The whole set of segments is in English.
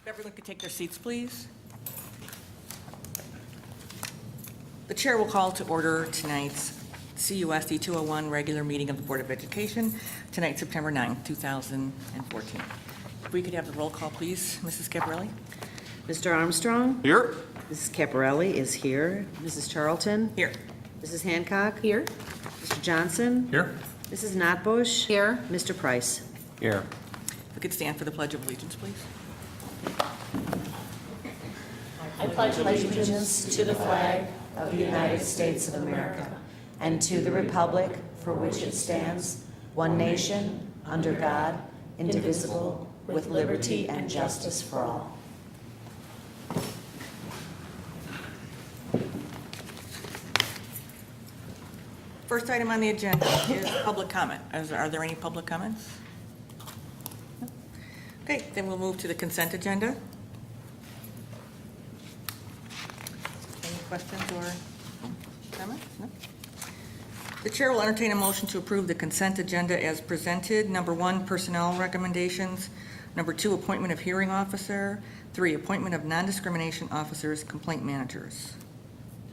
If everyone could take their seats, please. The chair will call to order tonight's CUSD 201 regular meeting of the Board of Education, tonight, September 9th, 2014. If we could have the roll call, please. Mrs. Caparelli? Mr. Armstrong? Here. Mrs. Caparelli is here. Mrs. Charlton? Here. Mrs. Hancock? Here. Mr. Johnson? Here. Mrs. Notbush? Here. Mr. Price? Here. If we could stand for the Pledge of Allegiance, please. I pledge allegiance to the flag of the United States of America and to the republic for which it stands, one nation, under God, indivisible, with liberty and justice for all. First item on the agenda is public comment. Are there any public comments? No? Okay, then we'll move to the consent agenda. Any questions or comments? No? The chair will entertain a motion to approve the consent agenda as presented. Number 1, personnel recommendations. Number 2, appointment of hearing officer. 3, appointment of non-discrimination officers, complaint managers.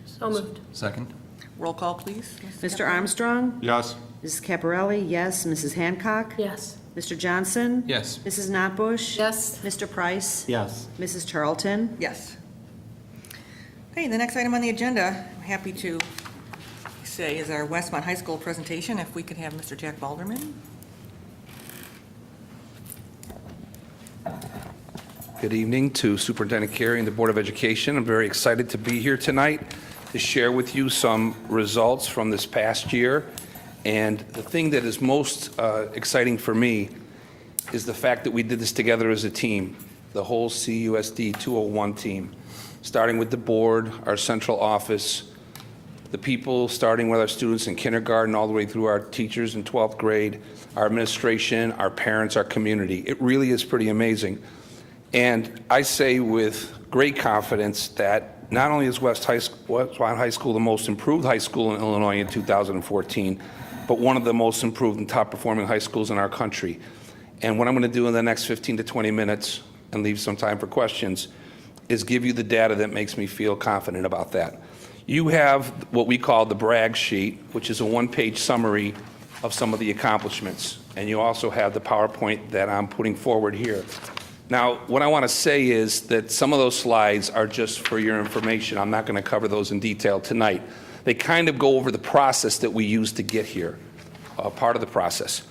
So moved. Second. Roll call, please. Mr. Armstrong? Yes. Mrs. Caparelli, yes. Mrs. Hancock? Yes. Mr. Johnson? Yes. Mrs. Notbush? Yes. Mr. Price? Yes. Mrs. Charlton? Yes. Okay, the next item on the agenda, I'm happy to say, is our Westmont High School presentation. If we could have Mr. Jack Balderman. Good evening to Superintendent Carey and the Board of Education. I'm very excited to be here tonight to share with you some results from this past year. And the thing that is most exciting for me is the fact that we did this together as a team, the whole CUSD 201 team, starting with the board, our central office, the people starting with our students in kindergarten all the way through our teachers in 12th grade, our administration, our parents, our community. It really is pretty amazing. And I say with great confidence that not only is Westmont High School the most improved high school in Illinois in 2014, but one of the most improved and top performing high schools in our country. And what I'm going to do in the next 15 to 20 minutes, and leave some time for questions, is give you the data that makes me feel confident about that. You have what we call the brag sheet, which is a one-page summary of some of the accomplishments. And you also have the PowerPoint that I'm putting forward here. Now, what I want to say is that some of those slides are just for your information. I'm not going to cover those in detail tonight. They kind of go over the process that we used to get here, part of the process.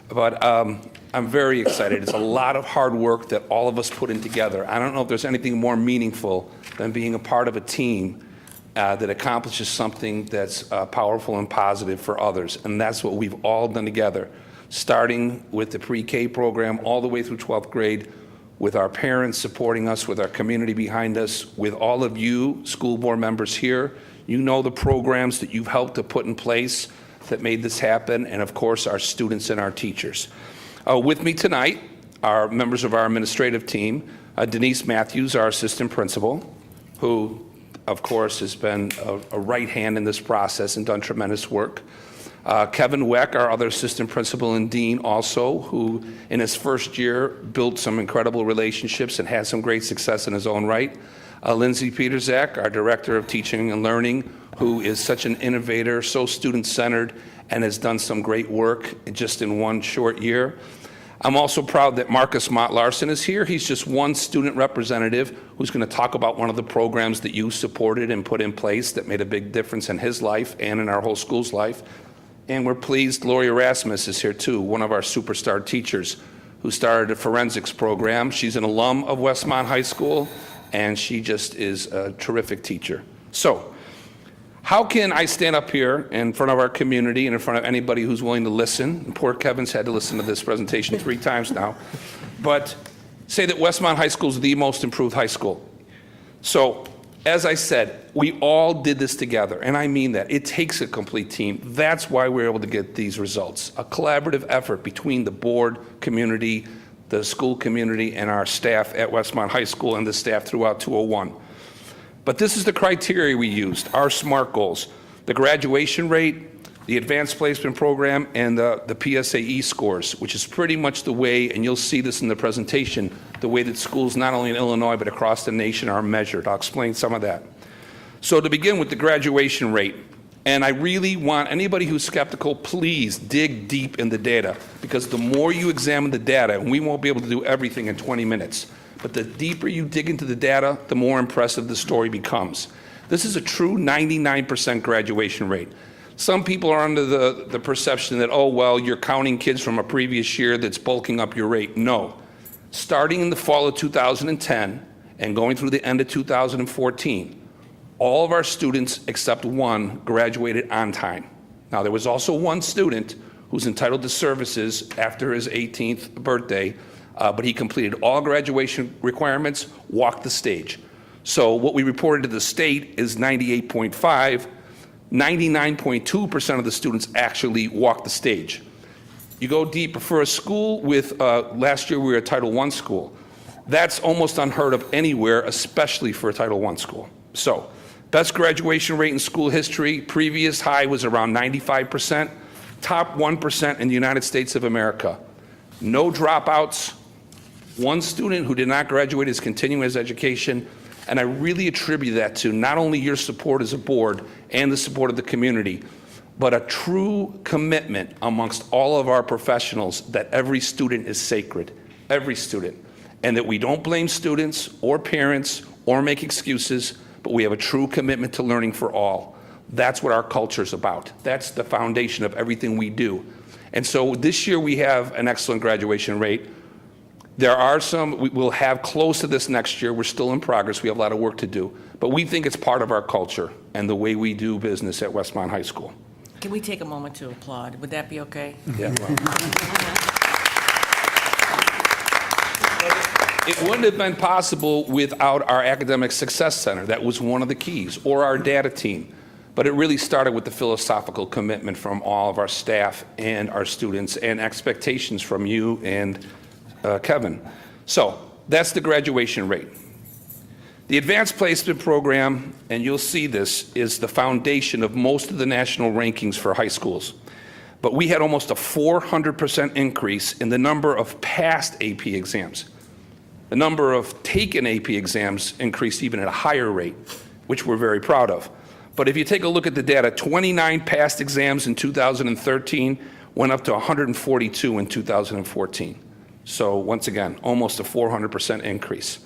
But I'm very excited. It's a lot of hard work that all of us put in together. I don't know if there's anything more meaningful than being a part of a team that accomplishes something that's powerful and positive for others. And that's what we've all done together, starting with the pre-K program all the way through 12th grade, with our parents supporting us, with our community behind us, with all of you school board members here. You know the programs that you've helped to put in place that made this happen, and of course our students and our teachers. With me tonight are members of our administrative team, Denise Matthews, our assistant principal, who of course has been a right hand in this process and done tremendous work. Kevin Weck, our other assistant principal and dean also, who in his first year built some incredible relationships and had some great success in his own right. Lindsay Peterzak, our director of teaching and learning, who is such an innovator, so student-centered, and has done some great work just in one short year. I'm also proud that Marcus Mott Larson is here. He's just one student representative who's going to talk about one of the programs that you supported and put in place that made a big difference in his life and in our whole school's life. And we're pleased Lori Erasmus is here too, one of our superstar teachers who started a forensics program. She's an alum of Westmont High School, and she just is a terrific teacher. So, how can I stand up here in front of our community and in front of anybody who's willing to listen? And poor Kevin's had to listen to this presentation 3 times now, but say that Westmont High School is the most improved high school. So, as I said, we all did this together, and I mean that. It takes a complete team. That's why we're able to get these results. A collaborative effort between the board, community, the school community, and our staff at Westmont High School and the staff throughout 201. But this is the criteria we used, our SMART goals. The graduation rate, the Advanced Placement Program, and the Psae Scores, which is pretty much the way, and you'll see this in the presentation, the way that schools not only in Illinois but across the nation are measured. I'll explain some of that. So to begin with the graduation rate, and I really want anybody who's skeptical, please dig deep in the data, because the more you examine the data, and we won't be able to do everything in 20 minutes, but the deeper you dig into the data, the more impressive the story becomes. This is a true 99% graduation rate. Some people are under the perception that, oh, well, you're counting kids from a previous year that's bulking up your rate. No. Starting in the fall of 2010 and going through the end of 2014, all of our students except one graduated on time. Now, there was also one student who's entitled to services after his 18th birthday, but he completed all graduation requirements, walked the stage. So what we reported to the state is 98.5. 99.2% of the students actually walked the stage. You go deeper for a school with, last year we were a Title I school. That's almost unheard of anywhere, especially for a Title I school. So, best graduation rate in school history, previous high was around 95%, top 1% in the United States of America. No dropouts, one student who did not graduate is continuing his education, and I really attribute that to not only your support as a board and the support of the community, but a true commitment amongst all of our professionals that every student is sacred, every student, and that we don't blame students or parents or make excuses, but we have a true commitment to learning for all. That's what our culture is about. That's the foundation of everything we do. And so this year we have an excellent graduation rate. There are some, we'll have close to this next year. We're still in progress. We have a lot of work to do. But we think it's part of our culture and the way we do business at Westmont High School. Can we take a moment to applaud? Would that be okay? Yeah, well. It wouldn't have been possible without our Academic Success Center. That was one of the keys, or our data team. But it really started with the philosophical commitment from all of our staff and our students and expectations from you and Kevin. So that's the graduation rate. The Advanced Placement Program, and you'll see this, is the foundation of most of the national rankings for high schools. But we had almost a 400% increase in the number of passed AP exams. The number of taken AP exams increased even at a higher rate, which we're very proud of. But if you take a look at the data, 29 passed exams in 2013 went up to 142 in 2014. So once again, almost a 400% increase.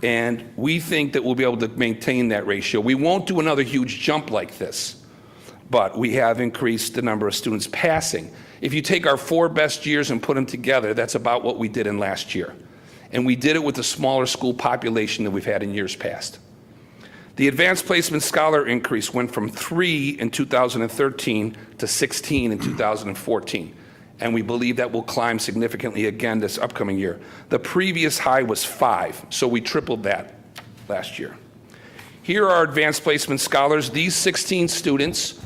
And we think that we'll be able to maintain that ratio. We won't do another huge jump like this, but we have increased the number of students passing. If you take our 4 best years and put them together, that's about what we did in last year. And we did it with a smaller school population than we've had in years past. The Advanced Placement Scholar increase went from 3 in 2013 to 16 in 2014. And we believe that will climb significantly again this upcoming year. The previous high was 5, so we tripled that last year. Here are our Advanced Placement Scholars. These 16 students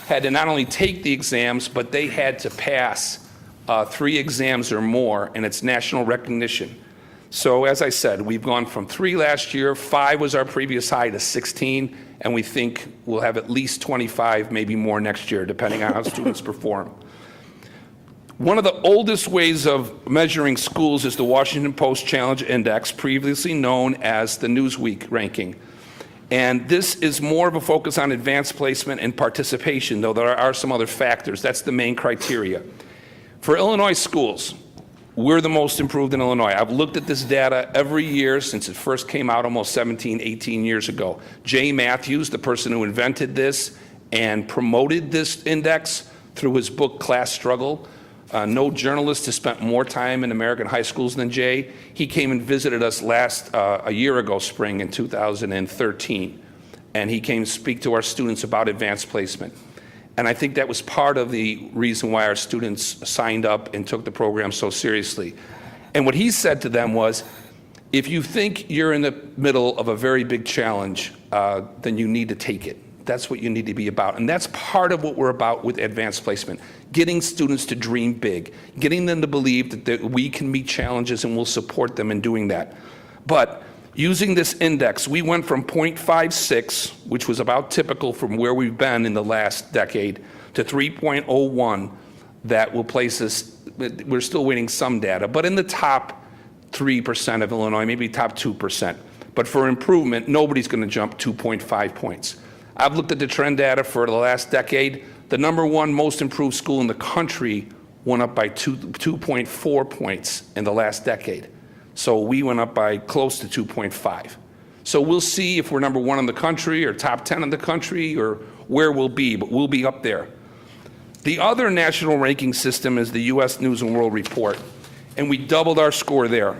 had to not only take the exams, but they had to pass 3 exams or more, and it's national recognition. So as I said, we've gone from 3 last year, 5 was our previous high, to 16, and we think we'll have at least 25, maybe more next year, depending on how students perform. One of the oldest ways of measuring schools is the Washington Post Challenge Index, previously known as the Newsweek Ranking. And this is more of a focus on advanced placement and participation, though there are some other factors. That's the main criteria. For Illinois schools, we're the most improved in Illinois. I've looked at this data every year since it first came out almost 17, 18 years ago. Jay Matthews, the person who invented this and promoted this index through his book, Class Struggle, no journalist has spent more time in American high schools than Jay. He came and visited us a year ago, spring in 2013, and he came to speak to our students about advanced placement. And I think that was part of the reason why our students signed up and took the program so seriously. And what he said to them was, if you think you're in the middle of a very big challenge, then you need to take it. That's what you need to be about. And that's part of what we're about with advanced placement, getting students to dream big, getting them to believe that we can meet challenges and we'll support them in doing that. But using this index, we went from 0.56, which was about typical from where we've been in the last decade, to 3.01 that will place us, we're still waiting some data, but in the top 3% of Illinois, maybe top 2%. But for improvement, nobody's going to jump 2.5 points. I've looked at the trend data for the last decade. The #1 most improved school in the country went up by 2.4 points in the last decade. So we went up by close to 2.5. So we'll see if we're #1 in the country or top 10 in the country or where we'll be, but we'll be up there. The other national ranking system is the U.S. News and World Report, and we doubled our score there.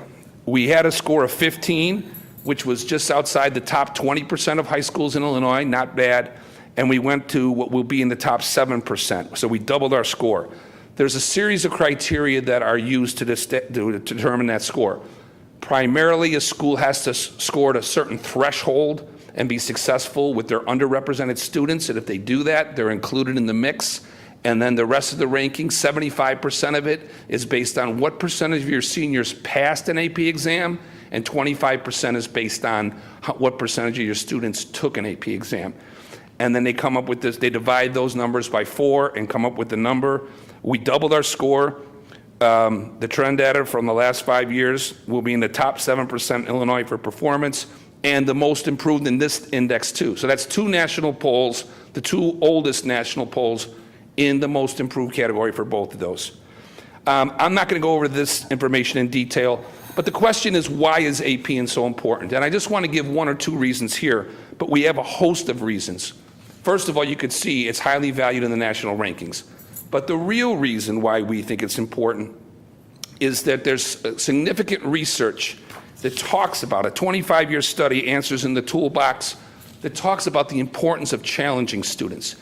We had a score of 15, which was just outside the top 20% of high schools in Illinois, not bad, and we went to what will be in the top 7%, so we doubled our score. There's a series of criteria that are used to determine that score. Primarily, a school has to score at a certain threshold and be successful with their underrepresented students, and if they do that, they're included in the mix. And then the rest of the ranking, 75% of it is based on what percentage of your seniors passed an AP exam, and 25% is based on what percentage of your students took an AP exam. And then they come up with this, they divide those numbers by 4 and come up with the number. We doubled our score. The trend data from the last 5 years will be in the top 7% in Illinois for performance, and the most improved in this index too. So that's 2 national polls, the 2 oldest national polls in the most improved category for both of those. I'm not going to go over this information in detail, but the question is, why is AP so important? And I just want to give 1 or 2 reasons here, but we have a host of reasons. First of all, you could see it's highly valued in the national rankings. But the real reason why we think it's important is that there's significant research that talks about, a 25-year study, Answers in the Toolbox, that talks about the importance of challenging students.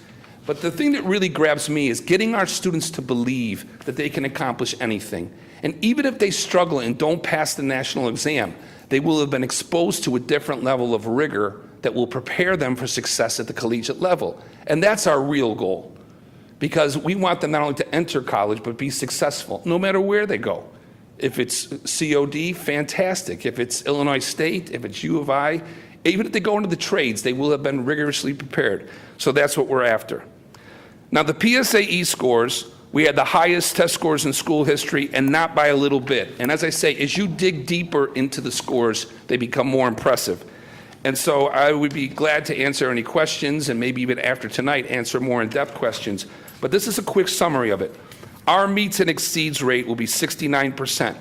But the thing that really grabs me is getting our students to believe that they can accomplish anything. And even if they struggle and don't pass the national exam, they will have been exposed to a different level of rigor that will prepare them for success at the collegiate level. And that's our real goal, because we want them not only to enter college, but be successful, no matter where they go. If it's COD, fantastic. If it's Illinois State, if it's U of I, even if they go into the trades, they will have been rigorously prepared. So that's what we're after. Now, the Psae scores, we had the highest test scores in school history, and not by a little bit. And as I say, as you dig deeper into the scores, they become more impressive. And so I would be glad to answer any questions, and maybe even after tonight, answer more in-depth questions. But this is a quick summary of it. Our meets and exceeds rate will be 69%.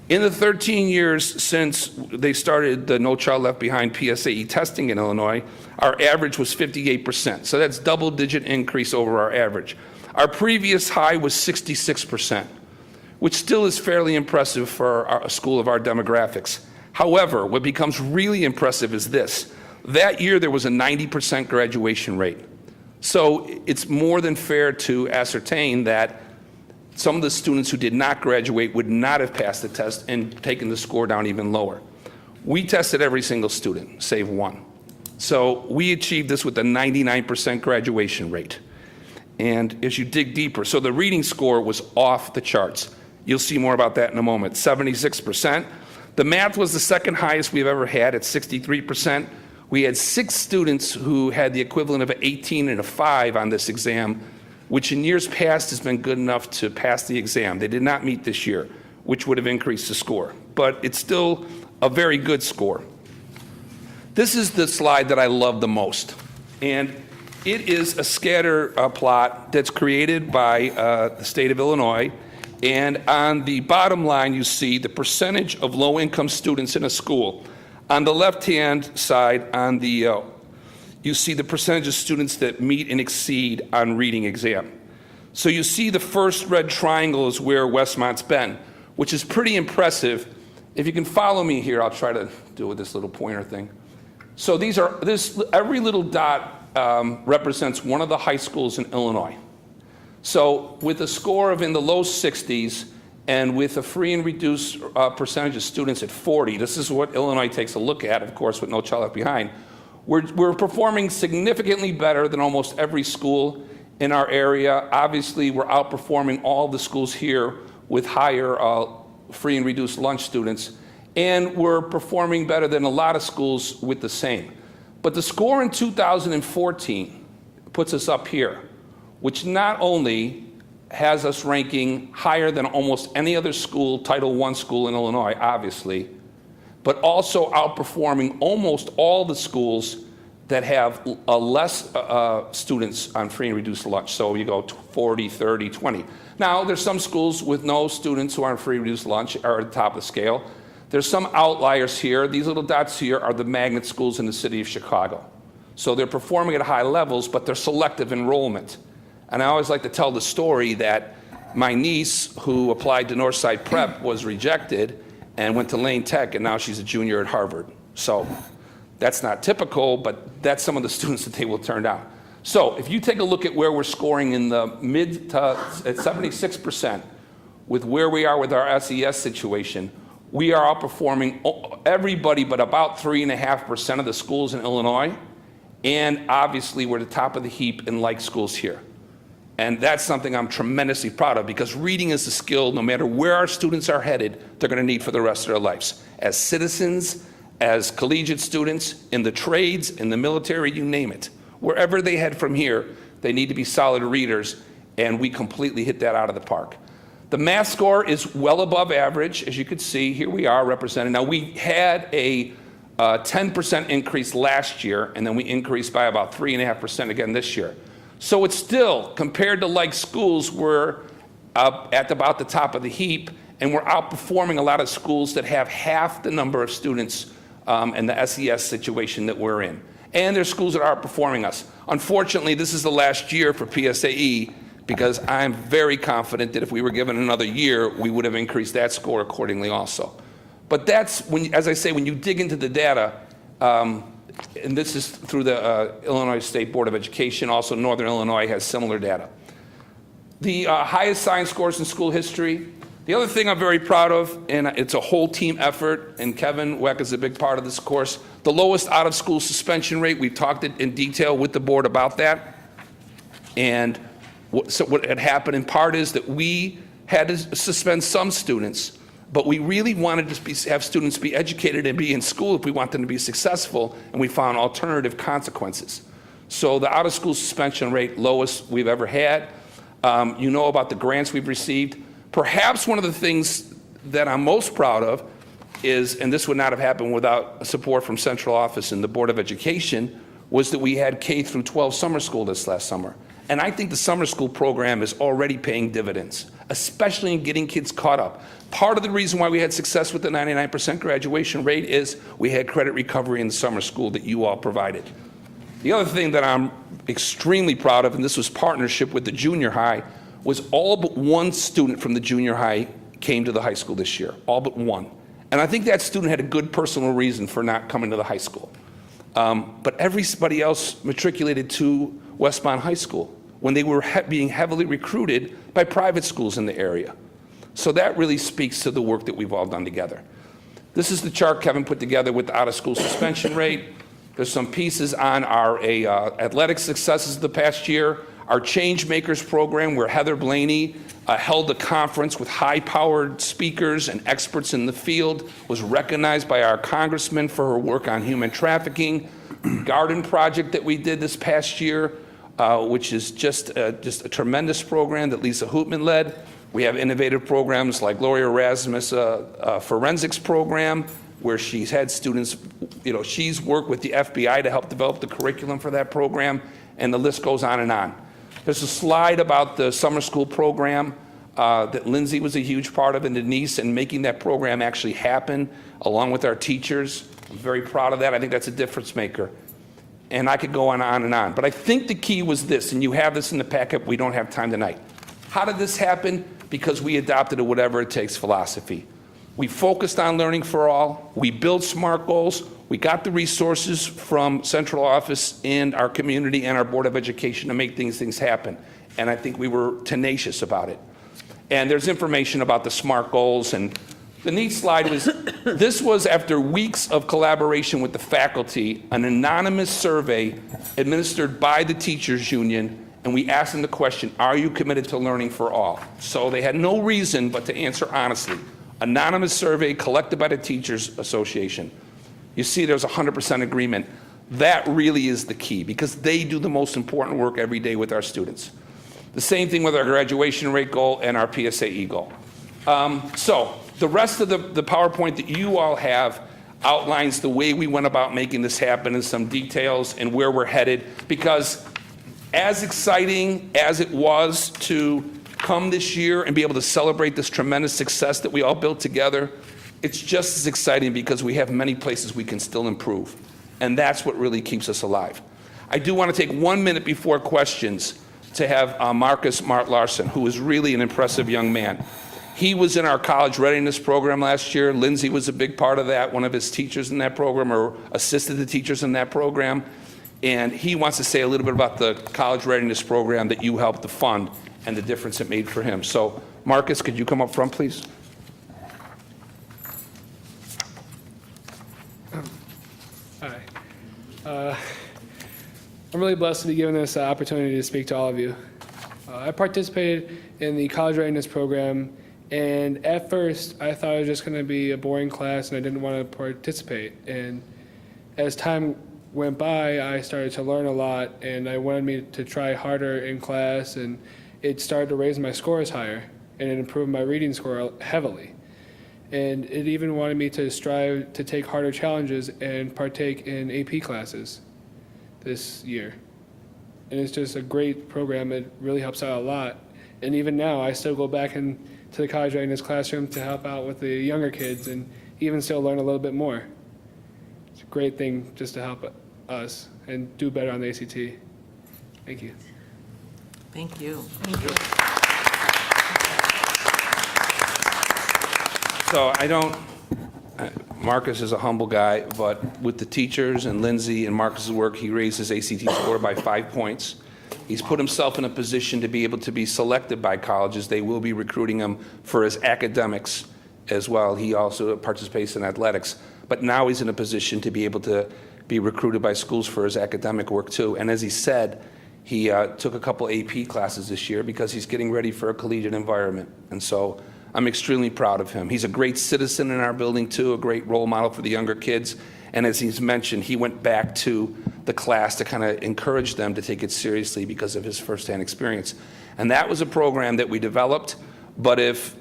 In the 13 years since they started the No Child Left Behind PSAE testing in Illinois, our average was 58%. So that's double-digit increase over our average. Our previous high was 66%, which still is fairly impressive for a school of our demographics. However, what becomes really impressive is this. That year, there was a 90% graduation rate. So it's more than fair to ascertain that some of the students who did not graduate would not have passed the test and taken the score down even lower. We tested every single student, save 1. So we achieved this with a 99% graduation rate. And as you dig deeper, so the reading score was off the charts. You'll see more about that in a moment, 76%. The math was the second highest we've ever had at 63%. We had 6 students who had the equivalent of an 18 and a 5 on this exam, which in years past has been good enough to pass the exam. They did not meet this year, which would have increased the score. But it's still a very good score. This is the slide that I love the most. And it is a scatter plot that's created by the state of Illinois. And on the bottom line, you see the percentage of low-income students in a school. On the left-hand side, on the you see the percentage of students that meet and exceed on reading exam. So you see the first red triangle is where Westmont's been, which is pretty impressive. If you can follow me here, I'll try to do it with this little pointer thing. So every little dot represents one of the high schools in Illinois. So with a score of in the low 60s and with a free and reduced percentage of students at 40, this is what Illinois takes a look at, of course, with No Child Left Behind. We're performing significantly better than almost every school in our area. Obviously, we're outperforming all the schools here with higher free and reduced lunch students, and we're performing better than a lot of schools with the same. But the score in 2014 puts us up here. which not only has us ranking higher than almost any other school, Title I school in Illinois, obviously, but also outperforming almost all the schools that have less students on free and reduced lunch. So you go 40, 30, 20. Now, there's some schools with no students who are on free and reduced lunch are at the top of the scale. There's some outliers here. These little dots here are the magnet schools in the city of Chicago. So they're performing at high levels, but they're selective enrollment. And I always like to tell the story that my niece, who applied to Northside Prep, was rejected and went to Lane Tech, and now she's a junior at Harvard. So that's not typical, but that's some of the students that they will turn down. So if you take a look at where we're scoring in the mid to at 76% with where we are with our SES situation, we are outperforming everybody but about 3.5% of the schools in Illinois. And obviously, we're the top of the heap in like schools here. And that's something I'm tremendously proud of, because reading is a skill no matter where our students are headed, they're going to need for the rest of their lives. As citizens, as collegiate students, in the trades, in the military, you name it. Wherever they head from here, they need to be solid readers, and we completely hit that out of the park. The math score is well above average. As you can see, here we are represented. Now, we had a 10% increase last year, and then we increased by about 3.5% again this year. So it's still, compared to like schools, we're up at about the top of the heap, and we're outperforming a lot of schools that have half the number of students in the SES situation that we're in. And there's schools that are outperforming us. Unfortunately, this is the last year for PSAE, because I'm very confident that if we were given another year, we would have increased that score accordingly also. But that's, when, as I say, when you dig into the data, and this is through the Illinois State Board of Education, also Northern Illinois has similar data. The highest science scores in school history. The other thing I'm very proud of, and it's a whole team effort, and Kevin Weck is a big part of this course, the lowest out-of-school suspension rate. We've talked in detail with the board about that. And so what had happened in part is that we had to suspend some students, but we really wanted to have students be educated and be in school if we want them to be successful, and we found alternative consequences. So the out-of-school suspension rate, lowest we've ever had. You know about the grants we've received. Perhaps one of the things that I'm most proud of is, and this would not have happened without support from central office and the Board of Education, was that we had K through 12 summer school this last summer. And I think the summer school program is already paying dividends, especially in getting kids caught up. Part of the reason why we had success with the 99% graduation rate is we had credit recovery in the summer school that you all provided. The other thing that I'm extremely proud of, and this was partnership with the junior high, was all but one student from the junior high came to the high school this year, all but one. And I think that student had a good personal reason for not coming to the high school. But everybody else matriculated to Westmont High School when they were being heavily recruited by private schools in the area. So that really speaks to the work that we've all done together. This is the chart Kevin put together with the out-of-school suspension rate. There's some pieces on our athletic successes of the past year. Our Change Makers program, where Heather Blaney held a conference with high-powered speakers and experts in the field, was recognized by our congressman for her work on human trafficking. Garden project that we did this past year, which is just a tremendous program that Lisa Hoopman led. We have innovative programs like Gloria Erasmus' forensics program, where she's had students, she's worked with the FBI to help develop the curriculum for that program, and the list goes on and on. There's a slide about the summer school program that Lindsay was a huge part of, and Denise, and making that program actually happen along with our teachers. I'm very proud of that. I think that's a difference maker. And I could go on and on. But I think the key was this, and you have this in the packet, we don't have time tonight. How did this happen? Because we adopted a whatever it takes philosophy. We focused on learning for all. We built SMART goals. We got the resources from central office and our community and our Board of Education to make things happen. And I think we were tenacious about it. And there's information about the SMART goals. And the neat slide was, this was after weeks of collaboration with the faculty, an anonymous survey administered by the teachers union, and we asked them the question, are you committed to learning for all? So they had no reason but to answer honestly. Anonymous survey collected by the Teachers Association. You see there's 100% agreement. That really is the key, because they do the most important work every day with our students. The same thing with our graduation rate goal and our PSAE goal. So the rest of the PowerPoint that you all have outlines the way we went about making this happen in some details and where we're headed, because as exciting as it was to come this year and be able to celebrate this tremendous success that we all built together, it's just as exciting because we have many places we can still improve. And that's what really keeps us alive. I do want to take 1 minute before questions to have Marcus Mart Larson, who is really an impressive young man. He was in our college readiness program last year. Lindsay was a big part of that, one of his teachers in that program, or assisted the teachers in that program. And he wants to say a little bit about the college readiness program that you helped to fund and the difference it made for him. So, Marcus, could you come up front, please? Hi. I'm really blessed to be given this opportunity to speak to all of you. I participated in the college readiness program, and at first I thought it was just going to be a boring class and I didn't want to participate. And as time went by, I started to learn a lot, and I wanted me to try harder in class, and it started to raise my scores higher, and it improved my reading score heavily. And it even wanted me to strive to take harder challenges and partake in AP classes this year. And it's just a great program. It really helps out a lot. And even now, I still go back into the college readiness classroom to help out with the younger kids and even still learn a little bit more. It's a great thing just to help us and do better on the ACT. Thank you. Thank you. So Marcus is a humble guy, but with the teachers and Lindsay and Marcus's work, he raised his ACT score by 5 points. He's put himself in a position to be able to be selected by colleges. They will be recruiting him for his academics as well. He also participates in athletics, but now he's in a position to be able to be recruited by schools for his academic work too. And as he said, he took a couple AP classes this year because he's getting ready for a collegiate environment. And so I'm extremely proud of him. He's a great citizen in our building too, a great role model for the younger kids. And as he's mentioned, he went back to the class to kind of encourage them to take it seriously because of his firsthand experience. And that was a program that we developed, but if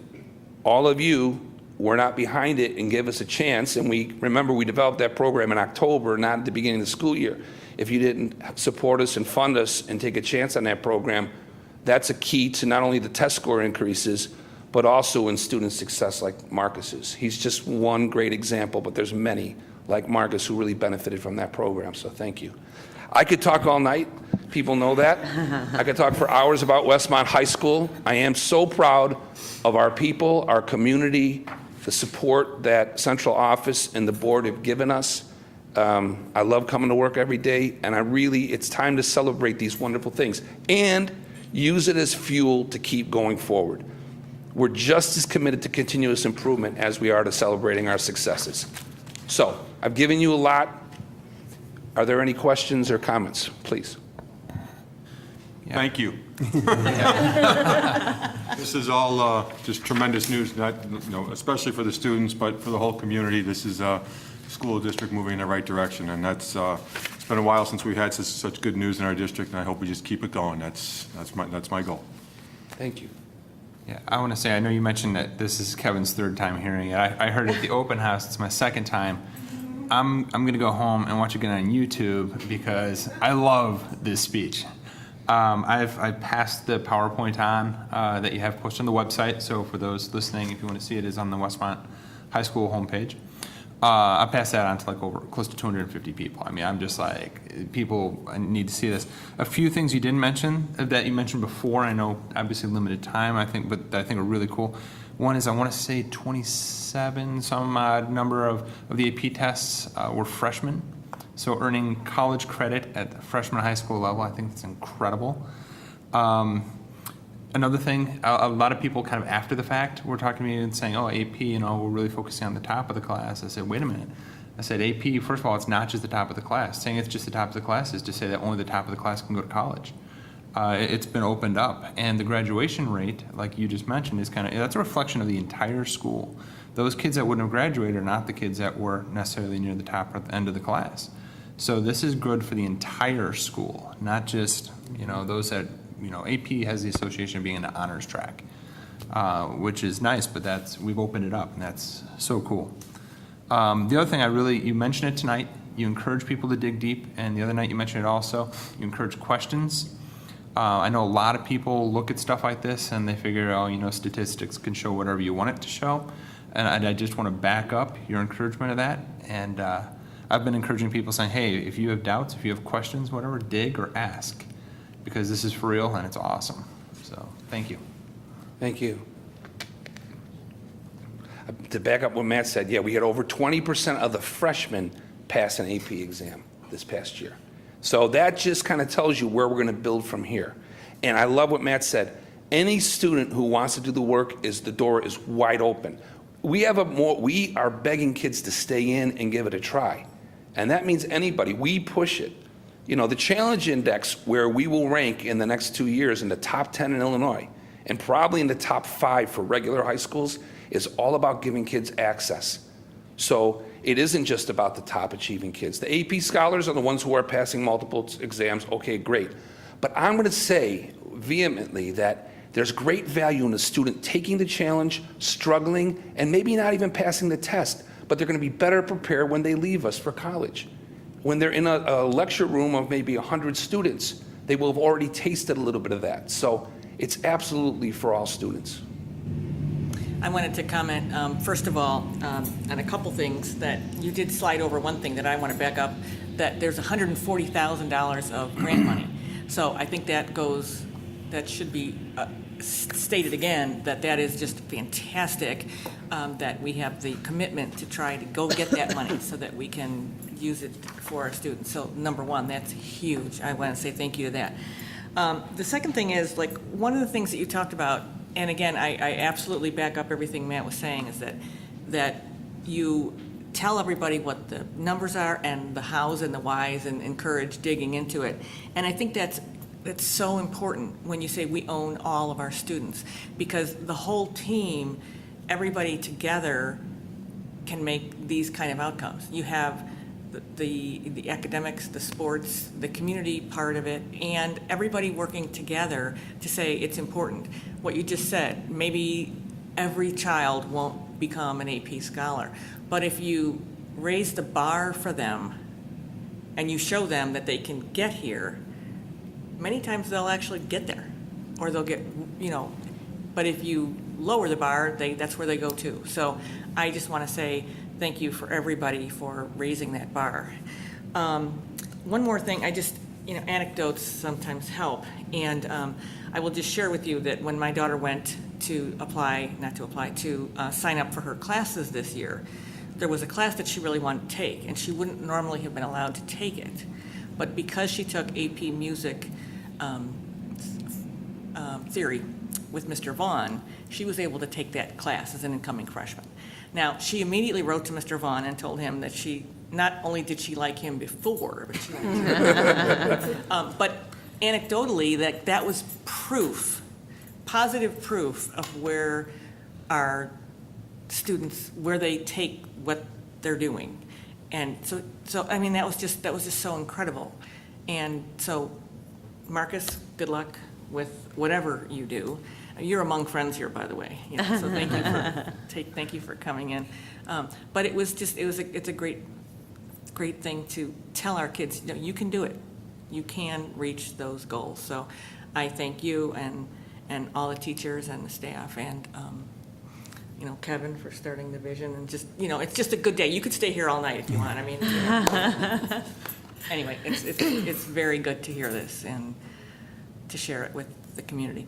all of you were not behind it and give us a chance, and we developed that program in October, not at the beginning of the school year. If you didn't support us and fund us and take a chance on that program, that's a key to not only the test score increases, but also in student success like Marcus's. He's just one great example, but there's many like Marcus who really benefited from that program, so thank you. I could talk all night, people know that. I could talk for hours about Westmont High School. I am so proud of our people, our community, the support that central office and the board have given us. I love coming to work every day, and it's time to celebrate these wonderful things and use it as fuel to keep going forward. We're just as committed to continuous improvement as we are to celebrating our successes. So, I've given you a lot. Are there any questions or comments? Please. Thank you. This is all just tremendous news, especially for the students, but for the whole community. This is a school district moving in the right direction, and that's it's been a while since we've had such good news in our district, and I hope we just keep it going. That's my goal. Thank you. Yeah, I want to say, I know you mentioned that this is Kevin's third time hearing it. I heard it at the open house. It's my second time. I'm going to go home and watch it again on YouTube because I love this speech. I've passed the PowerPoint on that you have posted on the website. So for those listening, if you want to see it, is on the Westmont High School homepage. I passed that on to close to 250 people. I mean, I'm just like, people need to see this. A few things you didn't mention that you mentioned before, I know obviously limited time, but I think are really cool. One is I want to say 27 some number of the AP tests were freshmen. So earning college credit at the freshman high school level, I think that's incredible. Another thing, a lot of people kind of after the fact were talking to me and saying, oh, AP, we're really focusing on the top of the class. I said, wait a minute. I said, AP, first of all, it's not just the top of the class. Saying it's just the top of the class is to say that only the top of the class can go to college. It's been opened up. And the graduation rate, like you just mentioned, is that's a reflection of the entire school. Those kids that wouldn't have graduated are not the kids that were necessarily near the top or the end of the class. So this is good for the entire school, not just, those that AP has the association of being an honors track, which is nice, but we've opened it up, and that's so cool. The other thing you mentioned it tonight, you encourage people to dig deep, and the other night you mentioned it also, you encourage questions. I know a lot of people look at stuff like this and they figure, statistics can show whatever you want it to show. And I just want to back up your encouragement of that. And I've been encouraging people saying, hey, if you have doubts, if you have questions, whatever, dig or ask, because this is for real and it's awesome. So thank you. Thank you. To back up what Matt said, yeah, we had over 20% of the freshmen pass an AP exam this past year. So that just kind of tells you where we're going to build from here. And I love what Matt said. Any student who wants to do the work, the door is wide open. We are begging kids to stay in and give it a try. And that means anybody. We push it. The challenge index, where we will rank in the next 2 years in the top 10 in Illinois and probably in the top 5 for regular high schools, is all about giving kids access. So it isn't just about the top achieving kids. The AP scholars are the ones who are passing multiple exams. Okay, great. But I'm going to say vehemently that there's great value in a student taking the challenge, struggling, and maybe not even passing the test, but they're going to be better prepared when they leave us for college. When they're in a lecture room of maybe 100 students, they will have already tasted a little bit of that. So it's absolutely for all students. I wanted to comment, first of all, on a couple things that you did slide over. One thing that I want to back up, that there's $140,000 of grant money. So I think that should be stated again, that is just fantastic, that we have the commitment to try to go get that money so that we can use it for our students. So number one, that's huge. I want to say thank you to that. The second thing is, like, one of the things that you talked about, and again, I absolutely back up everything Matt was saying, is that you tell everybody what the numbers are and the hows and the whys and encourage digging into it. And I think that's so important when you say we own all of our students, because the whole team, everybody together, can make these kind of outcomes. You have the academics, the sports, the community part of it, and everybody working together to say it's important. What you just said, maybe every child won't become an AP scholar, but if you raise the bar for them and you show them that they can get here, many times they'll actually get there, or they'll get, but if you lower the bar, that's where they go to. So I just want to say thank you for everybody for raising that bar. One more thing, anecdotes sometimes help, and I will just share with you that when my daughter went to sign up for her classes this year, there was a class that she really wanted to take, and she wouldn't normally have been allowed to take it. But because she took AP Music Theory with Mr. Vaughn, she was able to take that class as an incoming freshman. Now, she immediately wrote to Mr. Vaughn and told him that not only did she like him before, but she liked him. But anecdotally, that was proof, positive proof of where our students, where they take what they're doing. And so I mean, that was just so incredible. And so, Marcus, good luck with whatever you do. You're among friends here, by the way. So thank you for coming in. But it's a great thing to tell our kids. You can do it. You can reach those goals. So I thank you and all the teachers and the staff and Kevin for starting the vision, and it's just a good day. You could stay here all night if you want. I mean, anyway, it's very good to hear this and to share it with the community.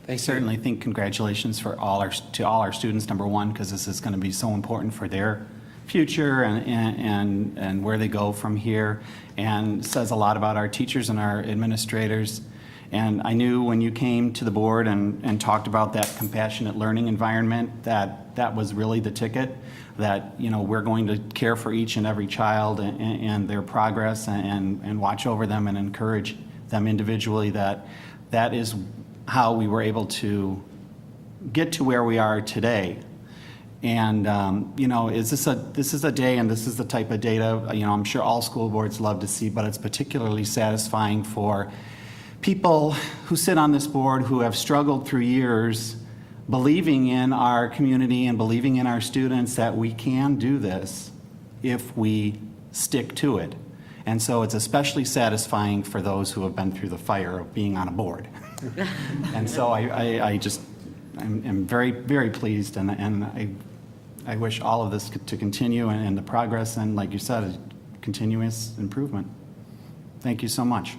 I certainly think congratulations to all our students, number one, because this is going to be so important for their future and where they go from here, and says a lot about our teachers and our administrators. And I knew when you came to the board and talked about that compassionate learning environment, that was really the ticket, that we're going to care for each and every child and their progress and watch over them and encourage them individually. That is how we were able to get to where we are today. And this is a day, and this is the type of data I'm sure all school boards love to see, but it's particularly satisfying for people who sit on this board who have struggled through years believing in our community and believing in our students that we can do this if we stick to it. And so it's especially satisfying for those who have been through the fire of being on a board. And so I'm very, very pleased, and I wish all of this to continue and the progress, and like you said, continuous improvement. Thank you so much.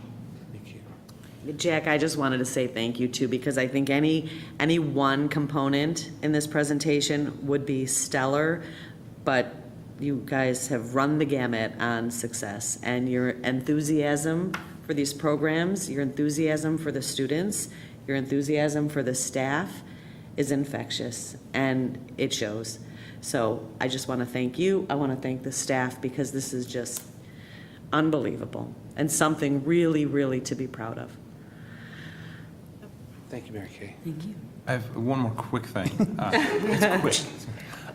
Jack, I just wanted to say thank you too, because I think any one component in this presentation would be stellar, but you guys have run the gamut on success, and your enthusiasm for these programs, your enthusiasm for the students, your enthusiasm for the staff is infectious, and it shows. So I just want to thank you. I want to thank the staff, because this is just unbelievable and something really, really to be proud of. Thank you, Mary Kay. Thank you. I have one more quick thing. It's quick.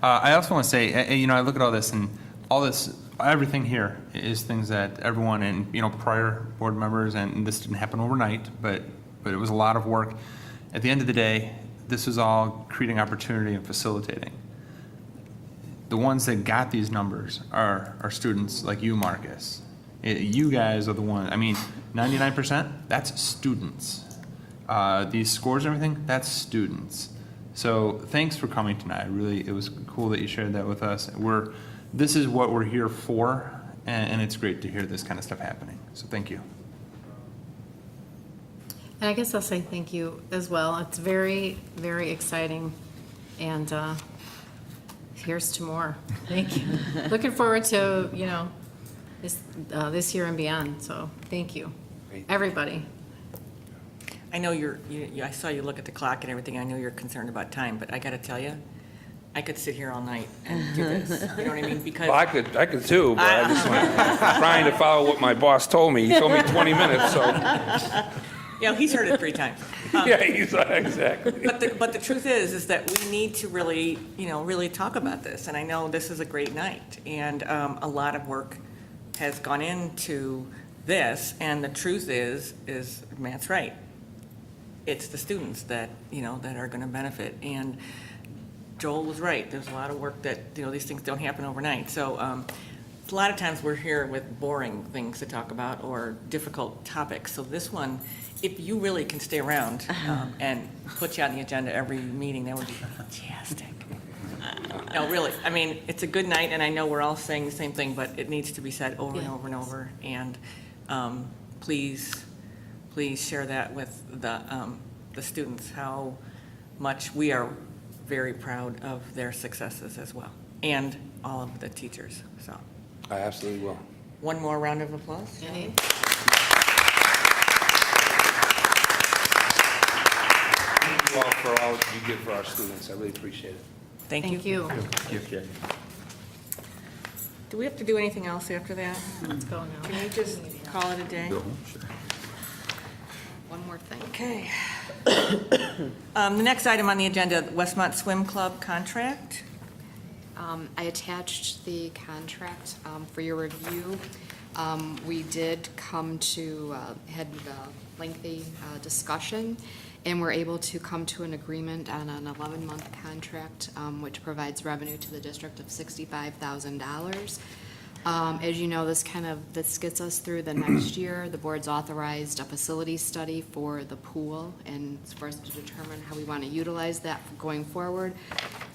I also want to say, you know, I look at all this, and all this, everything here is things that everyone and, you know, prior board members, and this didn't happen overnight, but it was a lot of work. At the end of the day, this is all creating opportunity and facilitating. The ones that got these numbers are students like you, Marcus. You guys are the ones, I mean, 99%, that's students. These scores and everything, that's students. So thanks for coming tonight. Really, it was cool that you shared that with us. This is what we're here for, and it's great to hear this kind of stuff happening. So thank you. And I guess I'll say thank you as well. It's very, very exciting, and here's to more. Thank you. Looking forward to, you know, this year and beyond. So thank you, everybody. I know I saw you look at the clock and everything. I know you're concerned about time, but I got to tell you, I could sit here all night and do this. You know what I mean? Because Well, I could too, but I just went trying to follow what my boss told me. He told me 20 minutes, so. yeah, he's heard it 3 times. Yeah, exactly. But the truth is that we need to really, really talk about this. And I know this is a great night, and a lot of work has gone into this. And the truth is Matt's right. It's the students that are going to benefit. And Joel was right. There's a lot of work that these things don't happen overnight. So a lot of times we're here with boring things to talk about or difficult topics. So this one, if you really can stay around and put you on the agenda every meeting, that would be fantastic. No, really. I mean, it's a good night, and I know we're all saying the same thing, but it needs to be said over and over and over. And please share that with the students, how much we are very proud of their successes as well, and all of the teachers. So I absolutely will. one more round of applause. Thank you all for all you did for our students. I really appreciate it. Thank you. Thank you. Do we have to do anything else after that? Let's go now. Can we just call it a day? One more thing. Okay. The next item on the agenda, Westmont Swim Club contract. I attached the contract for your review. We did come to, had a lengthy discussion, and we're able to come to an agreement on an 11-month contract, which provides revenue to the district of $65,000. As you know, this gets us through the next year. The board's authorized a facility study for the pool, and it's for us to determine how we want to utilize that going forward.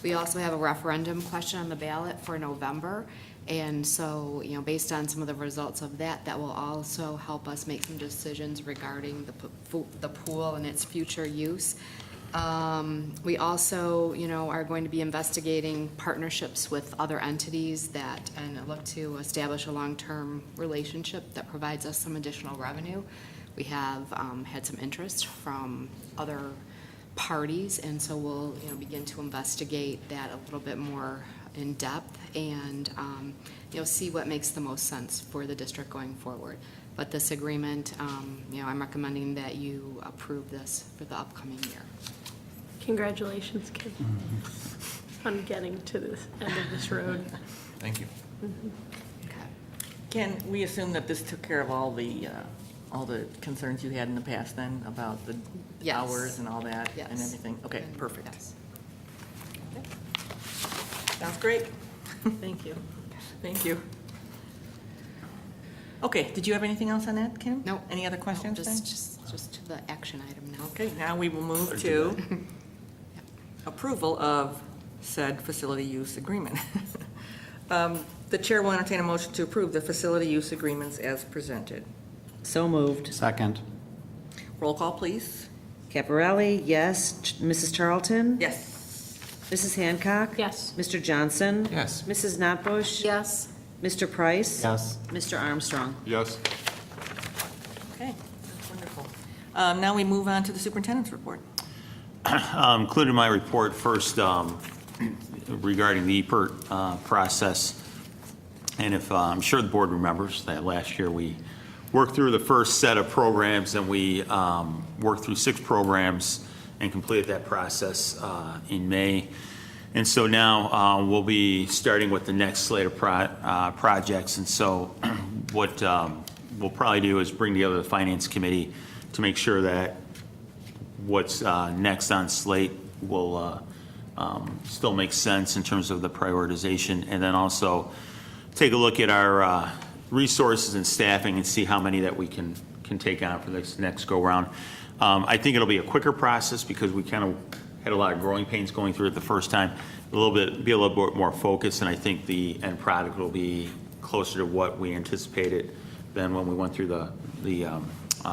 We also have a referendum question on the ballot for November, and so, based on some of the results of that, that will also help us make some decisions regarding the pool and its future use. We also, are going to be investigating partnerships with other entities and look to establish a long-term relationship that provides us some additional revenue. We have had some interest from other parties, and so we'll, begin to investigate that a little bit more in depth and, see what makes the most sense for the district going forward. But this agreement, I'm recommending that you approve this for the upcoming year. Congratulations, Kim, on getting to this end of this road. Thank you. Okay. Can we assume that this took care of all the all the concerns you had in the past then about the Yes. hours and all that and Yes. everything? Okay, And- perfect. yes. Sounds great. Thank you. Thank you. Okay, did you have anything else on that, Kim? No. Any other questions then? Just to the action item now. Okay, now we will move to approval of said facility use agreement. The chair will entertain a motion to approve the facility use agreements as presented. So moved. Second. Roll call, please. Caparelli, yes. Mrs. Charlton? Yes. Mrs. Hancock? Yes. Mr. Johnson? Yes. Mrs. Notbush? Yes. Mr. Price? Yes. Mr. Armstrong? Yes. Okay, that's wonderful. Now we move on to the superintendent's report. Included in my report first regarding the EPERT process. And if, I'm sure the board remembers that last year we worked through the first set of programs and we worked through 6 programs and completed that process in May. And so now we'll be starting with the next slate of projects. And so what we'll probably do is bring together the finance committee to make sure that what's next on slate will still make sense in terms of the prioritization, and then also take a look at our resources and staffing and see how many that we can take on for this next go-round. I think it'll be a quicker process because we kind of had a lot of growing pains going through it the first time. Be a little bit more focused, and I think the end product will be closer to what we anticipated than when we went through the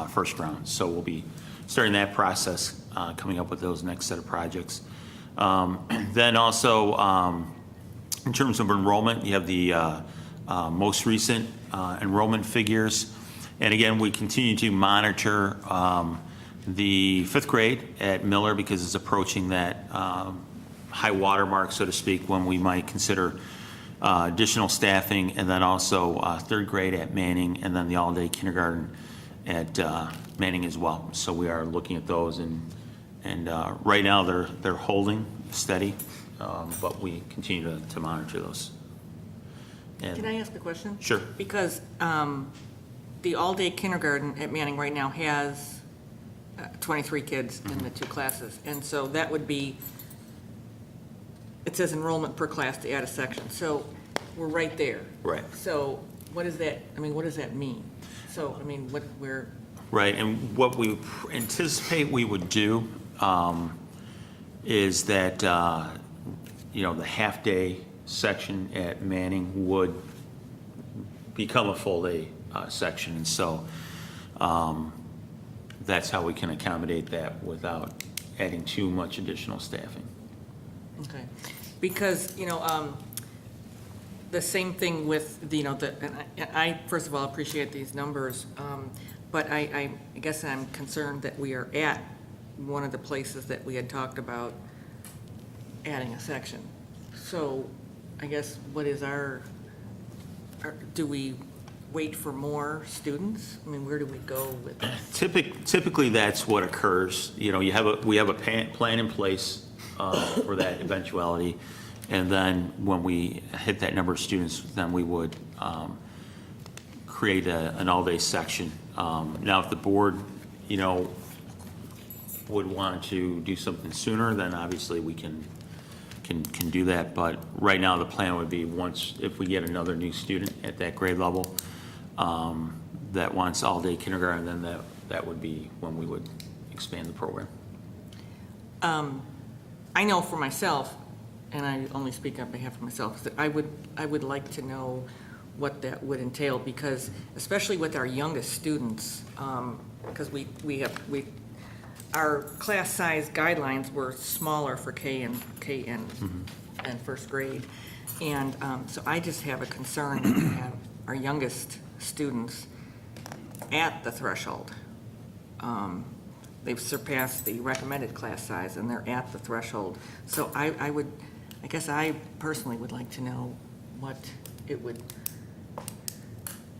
first round. So we'll be starting that process, coming up with those next set of projects. Then also, in terms of enrollment, you have the most recent enrollment figures. And again, we continue to monitor the 5th grade at Miller because it's approaching that high water mark, so to speak, when we might consider additional staffing, and then also 3rd grade at Manning, and then the all-day kindergarten at Manning as well. So we are looking at those, and right now they're holding steady, but we continue to monitor those. And- Can I ask a question? Sure. Because the all-day kindergarten at Manning right now has 23 kids in the 2 classes. And so that would be, it says enrollment per class to add a section. So we're right there. Right. So what does that, what does that mean? So, we're, Right, and what we anticipate we would do is that, the half-day section at Manning would become a full-day section. And so that's how we can accommodate that without adding too much additional staffing. okay. Because, the same thing with, and I first of all appreciate these numbers, but I guess I'm concerned that we are at one of the places that we had talked about adding a section. So I guess what is do we wait for more students? Where do we go with this? Typically, that's what occurs. We have a plan in place for that eventuality. And then when we hit that number of students, then we would create an all-day section. Now, if the board, would want to do something sooner, then obviously we can do that. But right now, the plan would be if we get another new student at that grade level that wants all-day kindergarten, then that would be when we would expand the program. I know for myself, and I only speak on behalf of myself, that I would like to know what that would entail, because especially with our youngest students, because our class size guidelines were smaller for K and first grade, and so I just have a concern that we have our youngest students at the threshold. They've surpassed the recommended class size and they're at the threshold. So I guess I personally would like to know what it would,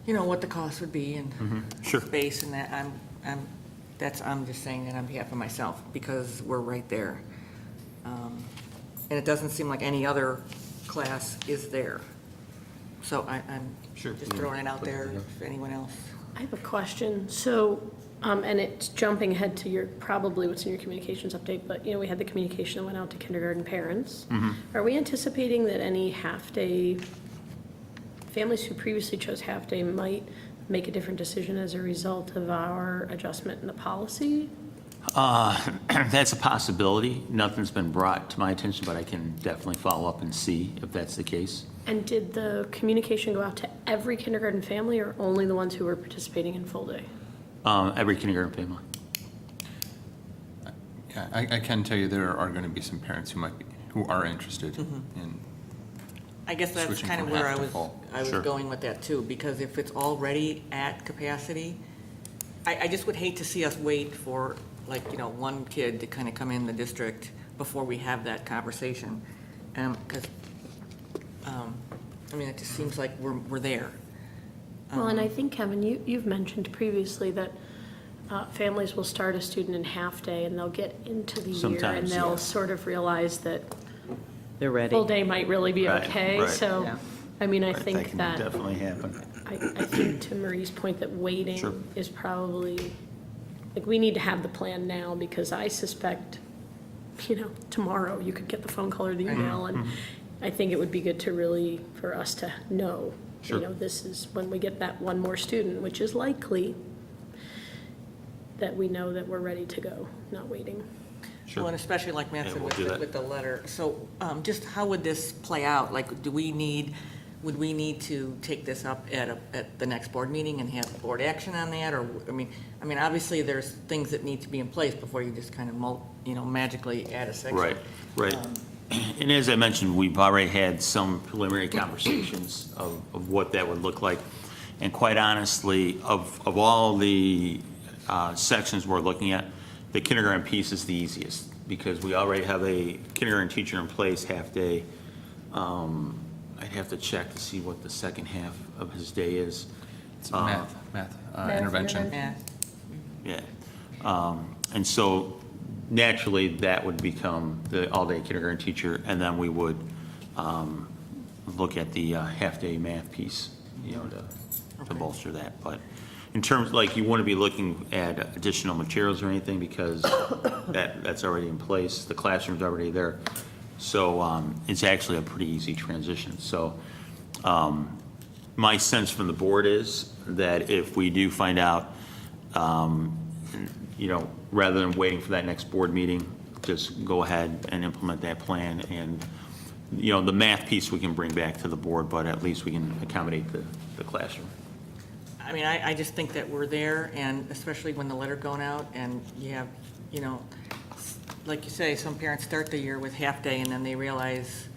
what the cost would be and Sure. space and that. I'm just saying that on behalf of myself because we're right there. And it doesn't seem like any other class is there. So I'm Sure. just throwing it out there if anyone else. I have a question. So, and it's jumping ahead to your, probably what's in your communications update, but, we had the communication that went out to kindergarten parents. Are we anticipating that any half-day, families who previously chose half-day might make a different decision as a result of our adjustment in the policy? That's a possibility. Nothing's been brought to my attention, but I can definitely follow up and see if that's the case. And did the communication go out to every kindergarten family or only the ones who were participating in full day? Every kindergarten family. Yeah, I can tell you there are going to be some parents who are interested in. I guess that's Switching kind of from where half I to was, full. Sure. going with that too, because if it's already at capacity, I just would hate to see us wait for one kid to kind of come in the district before we have that conversation. Because, it just seems like we're there. Well, and I think, Kevin, you've mentioned previously that families will start a student in half-day and they'll get into the year and Sometimes, they'll yeah. sort of realize that They're ready. full day might really be Right, okay. right. So, Yeah. I That think can that, definitely happen. I think to Marie's point that Sure. waiting is probably, we need to have the plan now because I suspect, tomorrow you could get the phone call or the email and I think it would be good to really, for us to know, Sure. this is when we get that one more student, which is likely, that we know that we're ready to go, not waiting. Sure. Well, and especially like Matt Yeah, said we'll do that. with the letter. So just how would this play out? Would we need to take this up at the next board meeting and have board action on that? Or, obviously there's things that need to be in place before you just kind of, magically add a section. Right. And as I mentioned, we've already had some preliminary conversations of what that would look like. And quite honestly, of all the sections we're looking at, the kindergarten piece is the easiest because we already have a kindergarten teacher in place half-day. I'd have to check to see what the second half of his day is. It's math intervention. Yeah. Yeah. And so naturally, that would become the all-day kindergarten teacher, and then we would look at the half-day math piece, to bolster that. But in terms, you wouldn't be looking at additional materials or anything because that's already in place. The classroom's already there. So it's actually a pretty easy transition. So my sense from the board is that if we do find out, rather than waiting for that next board meeting, just go ahead and implement that plan. And, the math piece we can bring back to the board, but at least we can accommodate the classroom. I just think that we're there, and especially when the letter going out, and you have, like you say, some parents start the year with half-day, and then they realize,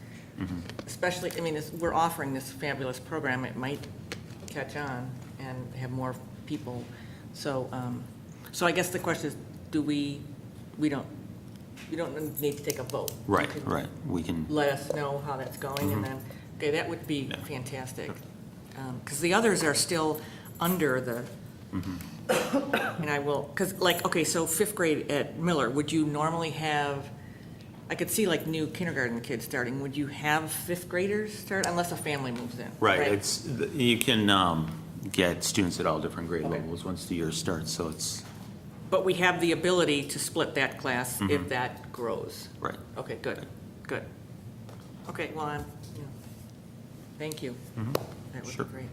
especially, we're offering this fabulous program, it might catch on and have more people. So, I guess the question is, we don't need to take a vote. Right, You could right. We can, let us know how that's going, and then, okay, that would be fantastic. Because the others are still under the, and I will, because so fifth grade at Miller, would you normally have, I could see new kindergarten kids starting, would you have fifth graders start, unless a family moves in? right. You can get students at all different grade levels once the year starts, so it's, But we have the ability to split that class if that grows. right. Okay, good. Okay, well, thank you. That would Sure. be great.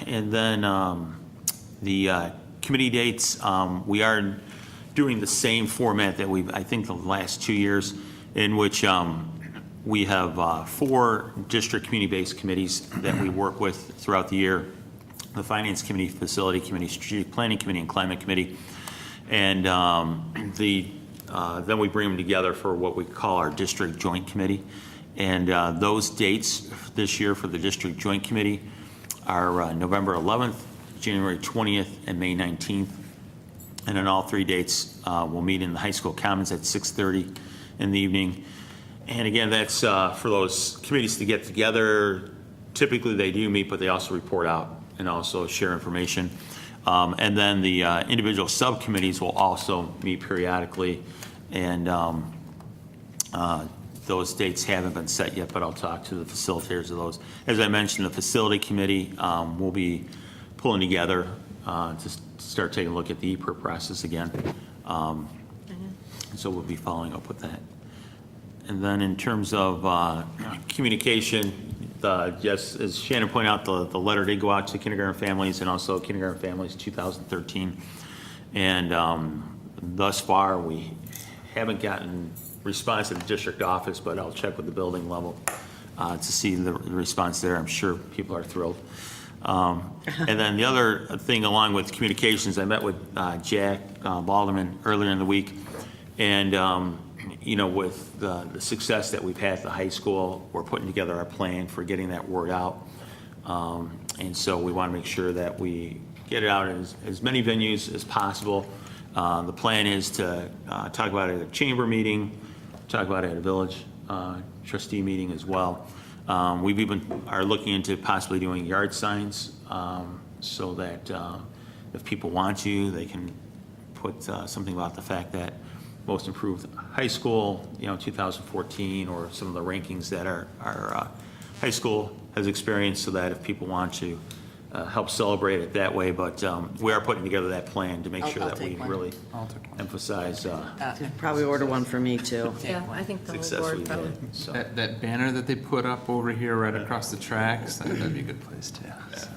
And then the committee dates, we are doing the same format that I think the last 2 years, in which we have 4 district community-based committees that we work with throughout the year: the Finance Committee, Facility Committee, Strategic Planning Committee, and Climate Committee. And then we bring them together for what we call our District Joint Committee. And those dates this year for the District Joint Committee are November 11th, January 20th, and May 19th. And then all 3 dates will meet in the high school commons at 6:30 in the evening. And again, that's for those committees to get together. Typically, they do meet, but they also report out and also share information. And then the individual subcommittees will also meet periodically. And those dates haven't been set yet, but I'll talk to the facilitators of those. As I mentioned, the Facility Committee will be pulling together to start taking a look at the EPER process again. So we'll be following up with that. And then in terms of communication, yes, as Shannon pointed out, the letter did go out to kindergarten families and also kindergarten families 2013. And thus far, we haven't gotten response at the district office, but I'll check with the building level to see the response there. I'm sure people are thrilled. And then the other thing along with communications, I met with Jack Balderman earlier in the week. And, you know, with the success that we've had at the high school, we're putting together our plan for getting that word out. And so we want to make sure that we get it out in as many venues as possible. The plan is to talk about it at a chamber meeting, talk about it at a village trustee meeting as well. We've even are looking into possibly doing yard signs so that if people want to, they can put something about the fact that most improved high school, you know, 2014, or some of the rankings that our high school has experienced, so that if people want to help celebrate it that way. But we are putting together that plan to make sure I'll that we take one. really emphasize Probably order one for me, too. Yeah, I think the whole success board we've probably. had. So. That banner that they put up over here right across the tracks, that'd be a good place too. So.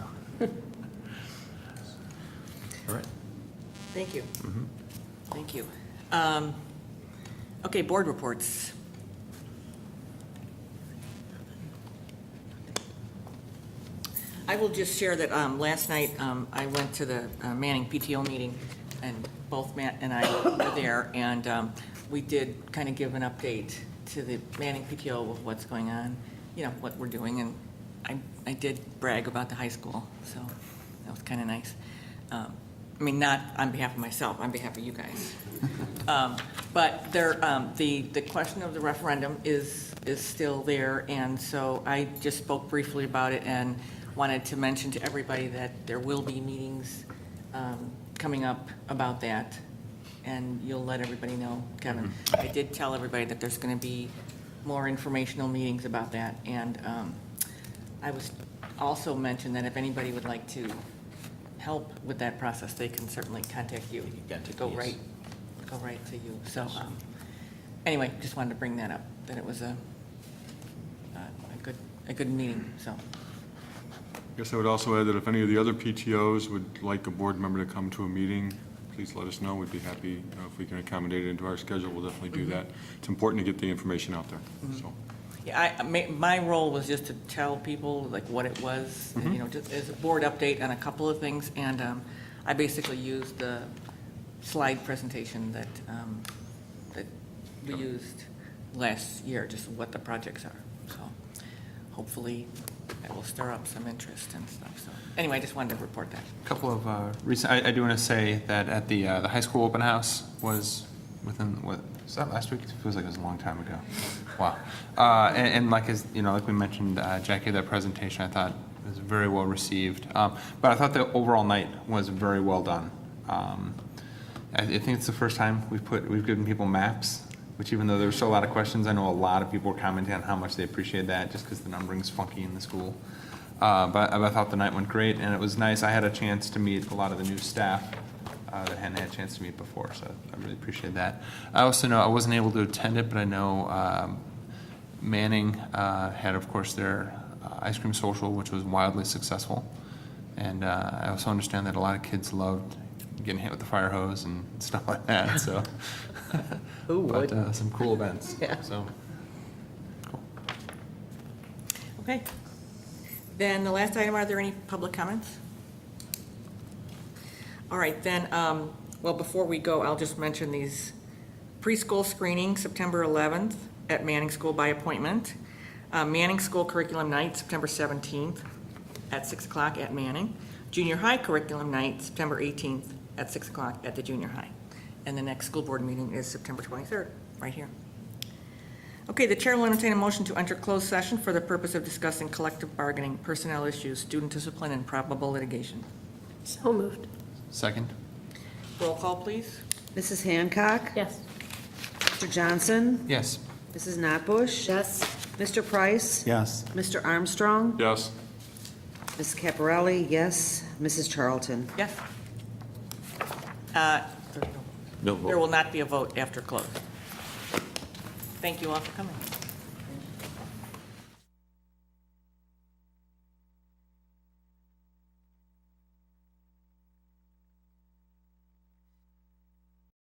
All right. Thank you. Thank you. Okay, board reports. I will just share that last night I went to the Manning PTO meeting, and both Matt and I were there, and we did kind of give an update to the Manning PTO of what's going on, you know, what we're doing, and I did brag about the high school, so that was kind of nice. I mean, not on behalf of myself, on behalf of you guys. But there, the question of the referendum is still there, and so I just spoke briefly about it and wanted to mention to everybody that there will be meetings coming up about that, and you'll let everybody know, Kevin. I did tell everybody that there's going to be more informational meetings about that, and I was also mentioned that if anybody would like to help with that process, they can certainly contact you. To go right to you. So anyway, just wanted to bring that up, that it was a good meeting, so. I guess I would also add that if any of the other PTOs would like a board member to come to a meeting, please let us know. We'd be happy if we can accommodate it into our schedule. We'll definitely do that. It's important to get the information out there. So. Yeah, my role was just to tell people like what it was, and, you know, just as a board update on a couple of things, and I basically used the slide presentation that we used last year, just what the projects are. So hopefully that will stir up some interest and stuff. So anyway, I just wanted to report that. A couple of recent, I do want to say that at the high school open house was within, what, was that last week? It feels like it was a long time ago. Wow. And like, as you know, like we mentioned, Jackie, that presentation I thought was very well received. But I thought the overall night was very well done. I think it's the first time we've given people maps, which even though there were still a lot of questions, I know a lot of people were commenting on how much they appreciate that, just because the numbering's funky in the school. But I thought the night went great, and it was nice. I had a chance to meet a lot of the new staff that hadn't had a chance to meet before, so I really appreciate that. I also know I wasn't able to attend it, but I know Manning had, of course, their ice cream social, which was wildly successful. And I also understand that a lot of kids loved getting hit with the fire hose and stuff like that, so. Who would? But some cool events, Yeah. so. Cool. Okay. Then the last item, are there any public comments? All right, then, well, before we go, I'll just mention these preschool screenings, September 11th at Manning School by appointment. Manning School Curriculum Night, September 17th at 6 o'clock at Manning. Junior High Curriculum Night, September 18th at 6 o'clock at the junior high. And the next school board meeting is September 23rd, right here. Okay, the chair will entertain a motion to enter closed session for the purpose of discussing collective bargaining, personnel issues, student discipline, and probable litigation. So moved. Second? Roll call, please. Mrs. Hancock? Yes. Mr. Johnson? Yes. Mrs. Notbush? Yes. Mr. Price? Yes. Mr. Armstrong? Yes. Ms. Caparelli, yes. Mrs. Charlton? Yes. No There vote. will not be a vote after close. Thank you all for coming.